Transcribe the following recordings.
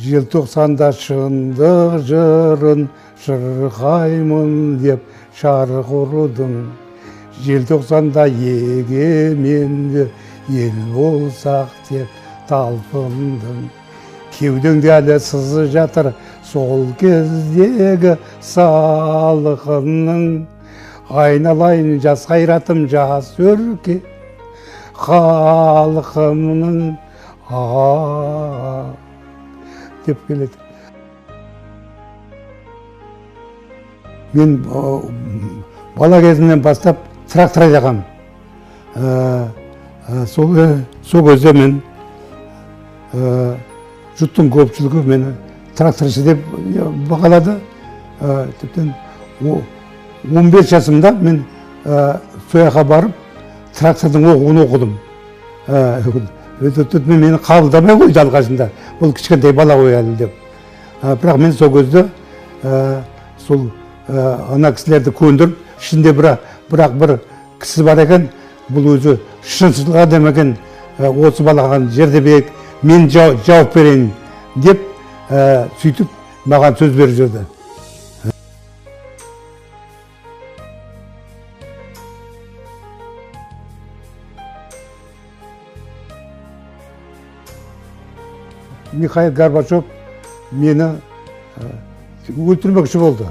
желтоқсанда шындық жырын шырқаймын деп шарық ұрудың, желтоқсанда егеменді ел болсақ деп талпындың. Кеудеңде әлі сызы жатыр сол кездегі салқынның, айналайын жас қайратым, жас өрке халқымның деп келеді. Мен бала кезімнен бастап трактор айдағам. Сол кезде мен жұрттың көпшілігі мені тракторшы деп бағалады. Тіптен 15 жасымда мен сояққа барып трактордың оқуын оқыдым. Мені қабылдамай қойды алғашында, бұл кішкентай бала ғой әлі деп. Бірақ мен сол кезде сол ана кісілерді көндіріп, ішінде бірақ бір кісі бар екен, бұл өзі шыншыл адам екен, осы балаған жерде бек, мен жауап берейін деп сөйтіп маған сөз беріп жүрді. Михаил Горбачев мені өлтірмекші болды.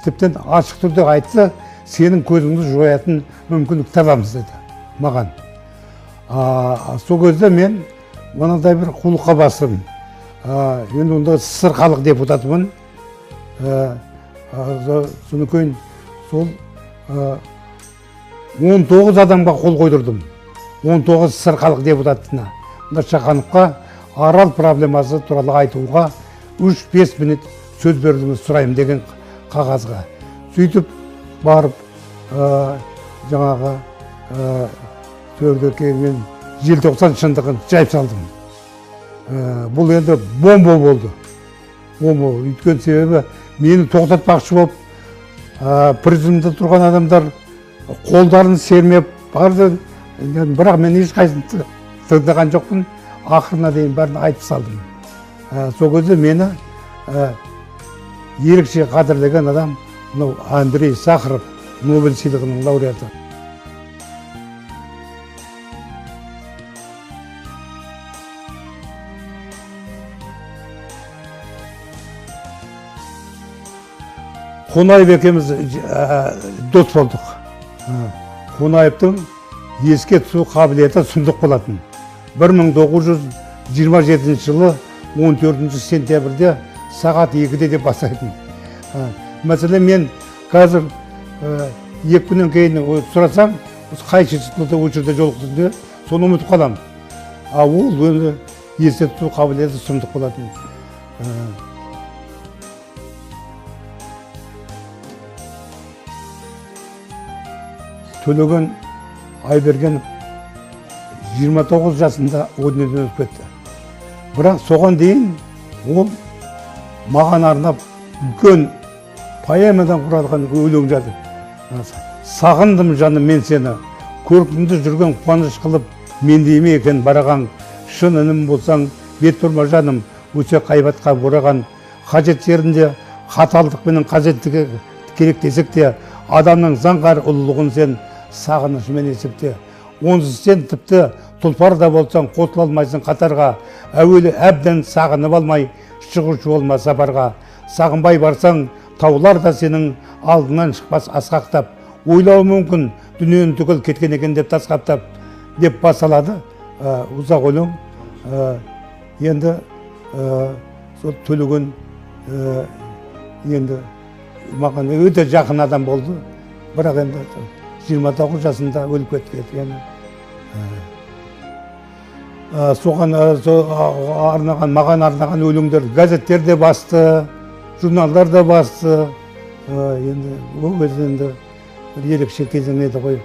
Тіптен ашық түрде айтса, сенің көзіңді жоятын мүмкіндік табамыз деді маған. Сол кезде мен мынандай бір қулыққа бастым. Енді онда сыр халық депутатымын. Соны кейін сол 19 адамға қол қойдырдым. 19 сыр халық депутатына. Шақановқа арал проблемасы туралы айтуға 3-5 минут сөз бердіңіз сұрайым деген қағазға. Сөйтіп барып жаңағы төрдегі мен желтоқсан шындығын жайып салдым. Бұл енді бомба болды. Өйткен себебі мені тоқтатпақшы болып, президентте тұрған адамдар қолдарын сермеп барды. Бірақ мен ешқайсысын тыңдаған жоқпын. Ақырына дейін бәрін айтып салдым. Сол кезде мені ерекше қадірлеген адам Андрей Сахаров, Нобель сыйлығының лауреаты. Қонаев екеуміз дос болдық. Қонаевтың еске түсу қабілеті сұмдық болатын. 1927 жылы 14 сентябрьде сағат 2-де деп бастайтын. Мәселен, мен қазір 2 күннен кейін сұрасам, қайсы жерде жолықтым, соны ұмытып қалам. Ол өзі еске түсу қабілеті сұмдық болатын. Төлеген Айбергенов 29 жасында өнерден өтіп кетті. Бірақ соған дейін ол маған арнап үлкен поэмадан құралған өлең жазды. Сағындым жаным мен сені, көркіңді жүрген қуаныш қылып, мен дейме екен бараған, шын інім болсаң, бет тұрма жаным, өте қайбатқа бораған, қажет жерінде қаталдықпенен қажеттігі керек десек те, адамның заңғар ұлылығын сен сағынышымен есепте. Онсыз сен тіпті тұлпар да болсаң қосыла алмайсың қатарға, әуелі әбден сағынып алмай шығушы болма сапарға. Сағынбай барсаң, таулар да сенің алдынан шықпас асқақтап, ойлауы мүмкін дүниені түгел кеткен екен деп тасқаптап деп басалады. Ұзақ өлең. Енді сол Төлеген енді маған өте жақын адам болды. Бірақ енді 29 жасында өліп кетті. Соған маған арнаған өлеңдер газеттерде басты, журналдарда басты. Енді ол кезде бір ерекше кезең еді ғой.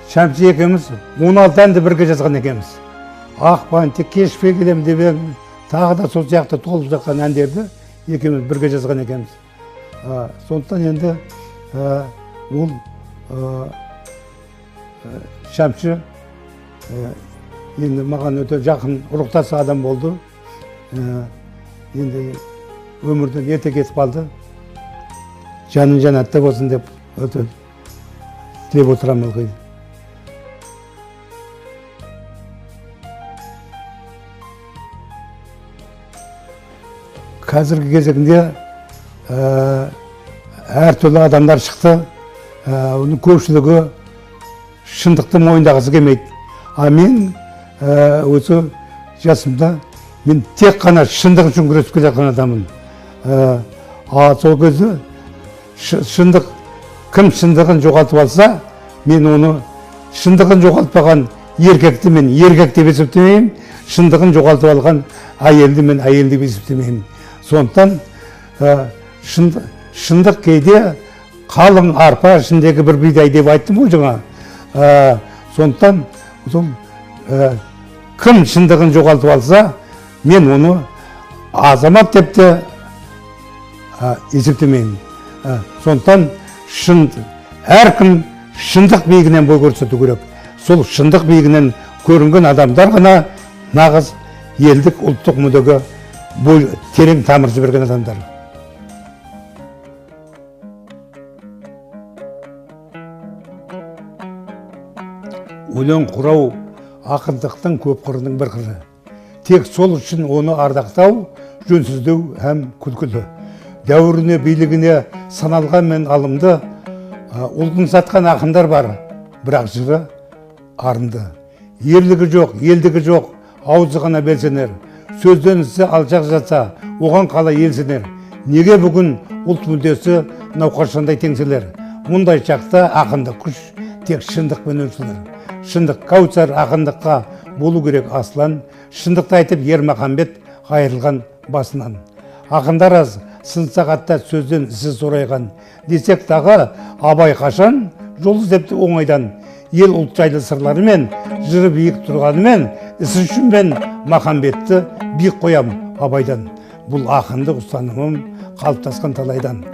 Шәмші екеуміз 16 әнді бірге жазған екенбіз. Ақпан тек кешпей келем деп тағы да сол сияқты толып жатқан әндерді екеуміз бірге жазған екенбіз. Сондықтан енді ол шәмші енді маған өте жақын ұрықтас адам болды. Енді өмірден ерте кетіп қалды. Жанын жәннатта болсын деп өте тілеп отырамын ылғи. Қазіргі кезегінде әртүрлі адамдар шықты. Оның көпшілігі шындықты мойындағысы келмейді. Мен осы жасымда мен тек қана шындық үшін күресіп келе жатқан адаммын. Сол кезде шындық, кім шындығын жоғалтып алса, мен оны шындығын жоғалтпаған еркекті мен еркек деп есептемеймін, шындығын жоғалтып алған әйелді мен әйел деп есептемеймін. Сондықтан шындық кейде қалың арпа ішіндегі бір бидай деп айттым ғой жаңа. Сондықтан кім шындығын жоғалтып алса, мен оны азамат деп те есептемеймін. Сондықтан әркім шындық биігінен бой көрсету керек. Сол шындық биігінен көрінген адамдар ғана нағыз елдік ұлттық мүддеге терең тамыр жіберген адамдар. Өлең құрау ақындықтың көп қырының бір қыры. Тек сол үшін оны ардақтау, жөнсіздеу һәм күлкілі. Дәуіріне, билігіне саналған мен алымды, ұлтын сатқан ақындар бар, бірақ жыры арынды. Ерлігі жоқ, елдігі жоқ, аузы ғана белсенер. Сөзден ісі алшақ жатса, оған қалай елсенер. Неге бүгін ұлт мүддесі науқасшандай теңселер. Мұндай шақта ақындық күш тек шындықпен өлшенер. Шындық кәусар ақындыққа болу керек аслан. Шындықты айтып Ермахамбет қайырылған басынан. Ақындар аз, сын сағатта сөзден ісі сорайған. Десек тағы абай қашан жол іздепті оңайдан. Ел ұлт жайлы сырларымен, жыры биік тұрғанымен, ісі үшін мен Махамбетті биік қоям абайдан. Бұл ақындық ұстанымым қалыптасқан талайдан.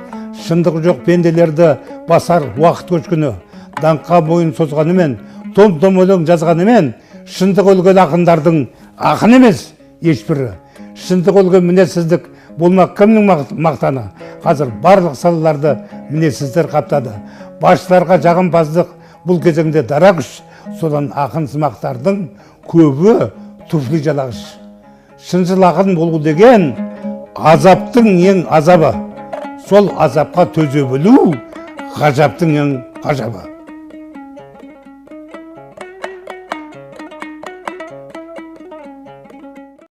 Шындық жоқ пенделерді басар уақыт көшкіні. Даңққа бойын созғанымен, том-том өлең жазғанымен, шындық өлген ақындардың ақын емес ешбірі. Шындық өлген мінезсіздік болмақ кімнің мақтаны. Қазір барлық салаларды мінезсіздер қаптады. Басшыларға жағымпаздық бұл кезеңде дара күш. Содан ақын сымақтардың көбі туфли жалағыш. Шыншыл ақын болу деген азаптың ең азабы. Сол азапқа төзе білу ғажаптың ең ғажабы.